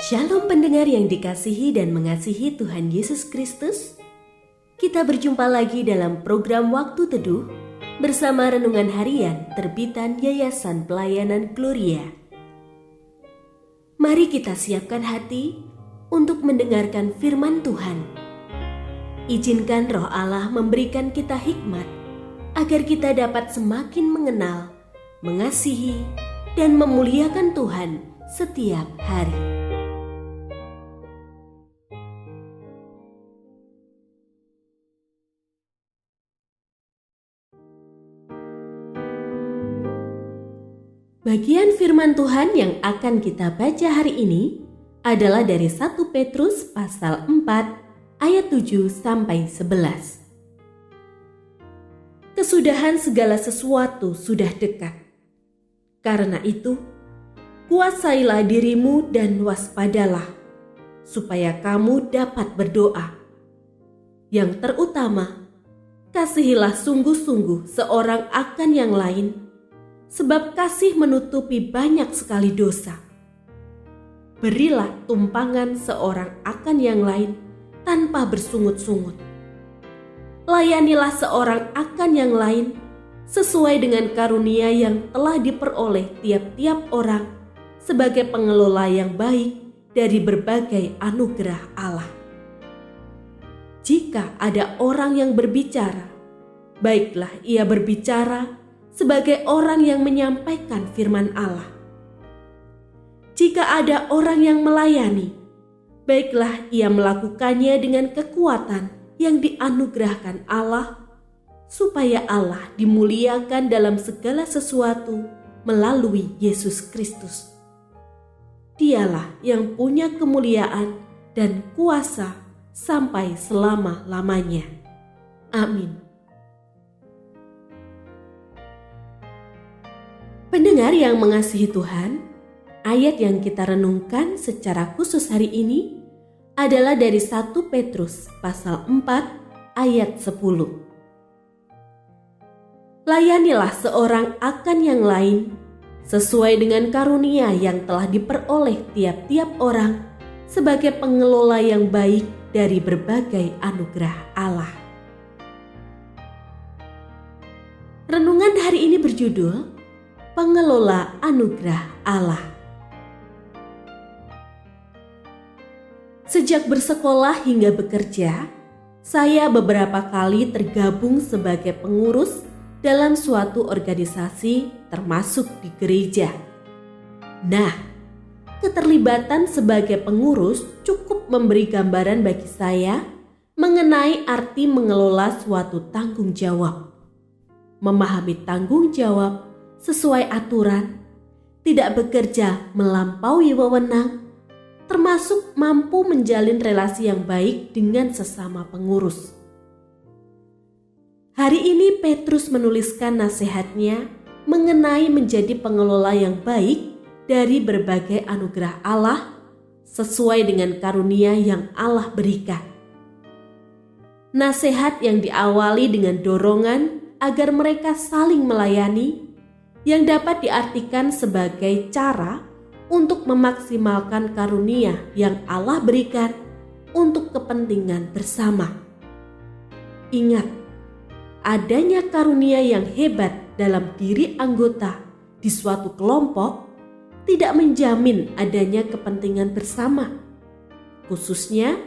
Shalom pendengar yang dikasihi dan mengasihi Tuhan Yesus Kristus. Kita berjumpa lagi dalam program Waktu Teduh bersama Renungan Harian terbitan Yayasan Pelayanan Gloria. Mari kita siapkan hati untuk mendengarkan firman Tuhan. Izinkan Roh Allah memberikan kita hikmat agar kita dapat semakin mengenal, mengasihi, dan memuliakan Tuhan setiap hari. Bagian firman Tuhan yang akan kita baca hari ini adalah dari 1 Petrus pasal 4 ayat 7 sampai 11. Kesudahan segala sesuatu sudah dekat. Karena itu, kuasailah dirimu dan waspadalah, supaya kamu dapat berdoa. Yang terutama, kasihilah sungguh-sungguh seorang akan yang lain, sebab kasih menutupi banyak sekali dosa. Berilah tumpangan seorang akan yang lain tanpa bersungut-sungut. Layanilah seorang akan yang lain sesuai dengan karunia yang telah diperoleh tiap-tiap orang sebagai pengelola yang baik dari berbagai anugerah Allah. Jika ada orang yang berbicara, baiklah ia berbicara sebagai orang yang menyampaikan firman Allah. Jika ada orang yang melayani, baiklah ia melakukannya dengan kekuatan yang dianugerahkan Allah, supaya Allah dimuliakan dalam segala sesuatu melalui Yesus Kristus. Dialah yang punya kemuliaan dan kuasa sampai selama-lamanya. Amin. Pendengar yang mengasihi Tuhan, ayat yang kita renungkan secara khusus hari ini adalah dari 1 Petrus pasal 4 ayat 10. Layanilah seorang akan yang lain sesuai dengan karunia yang telah diperoleh tiap-tiap orang sebagai pengelola yang baik dari berbagai anugerah Allah. Renungan hari ini berjudul Pengelola Anugerah Allah. Sejak bersekolah hingga bekerja, saya beberapa kali tergabung sebagai pengurus dalam suatu organisasi termasuk di gereja. Nah, keterlibatan sebagai pengurus cukup memberi gambaran bagi saya mengenai arti mengelola suatu tanggung jawab. Memahami tanggung jawab sesuai aturan, tidak bekerja melampaui wewenang, termasuk mampu menjalin relasi yang baik dengan sesama pengurus. Hari ini Petrus menuliskan nasihatnya mengenai menjadi pengelola yang baik dari berbagai anugerah Allah sesuai dengan karunia yang Allah berikan. Nasihat yang diawali dengan dorongan agar mereka saling melayani, yang dapat diartikan sebagai cara untuk memaksimalkan karunia yang Allah berikan untuk kepentingan bersama. Ingat, adanya karunia yang hebat dalam diri anggota di suatu kelompok tidak menjamin adanya kepentingan bersama, khususnya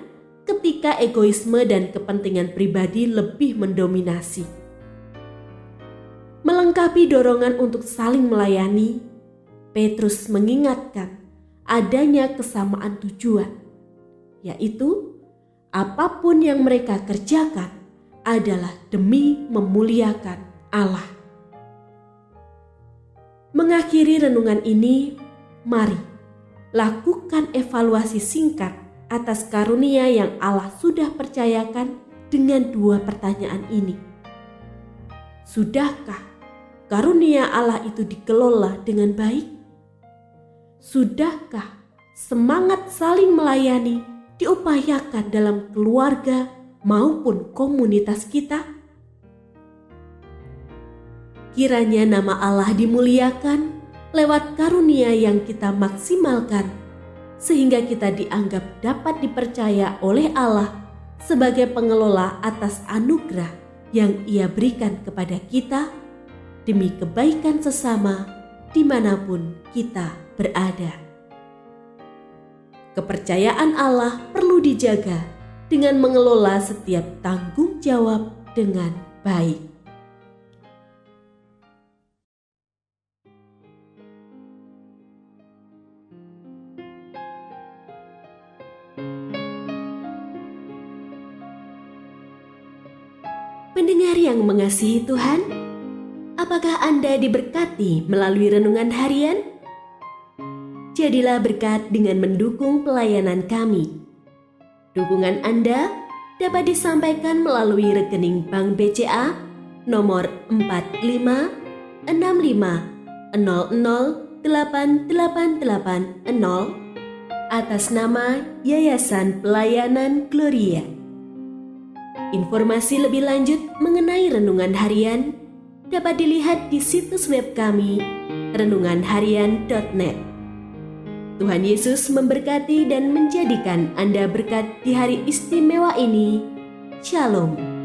ketika egoisme dan kepentingan pribadi lebih mendominasi. Melengkapi dorongan untuk saling melayani, Petrus mengingatkan adanya kesamaan tujuan, yaitu apapun yang mereka kerjakan adalah demi memuliakan Allah. Mengakhiri renungan ini, mari lakukan evaluasi singkat atas karunia yang Allah sudah percayakan dengan dua pertanyaan ini. Sudahkah karunia Allah itu dikelola dengan baik? Sudahkah semangat saling melayani diupayakan dalam keluarga maupun komunitas kita? Kiranya nama Allah dimuliakan lewat karunia yang kita maksimalkan sehingga kita dianggap dapat dipercaya oleh Allah sebagai pengelola atas anugerah yang Ia berikan kepada kita demi kebaikan sesama dimanapun kita berada. Kepercayaan Allah perlu dijaga dengan mengelola setiap tanggung jawab dengan baik. Pendengar yang mengasihi Tuhan, apakah Anda diberkati melalui renungan harian? Jadilah berkat dengan mendukung pelayanan kami. Dukungan Anda dapat disampaikan melalui rekening Bank BCA nomor 4565008880 atas nama Yayasan Pelayanan Gloria. Informasi lebih lanjut mengenai renungan harian dapat dilihat di situs web kami renunganharian.net. Tuhan Yesus memberkati dan menjadikan Anda berkat di hari istimewa ini. Shalom.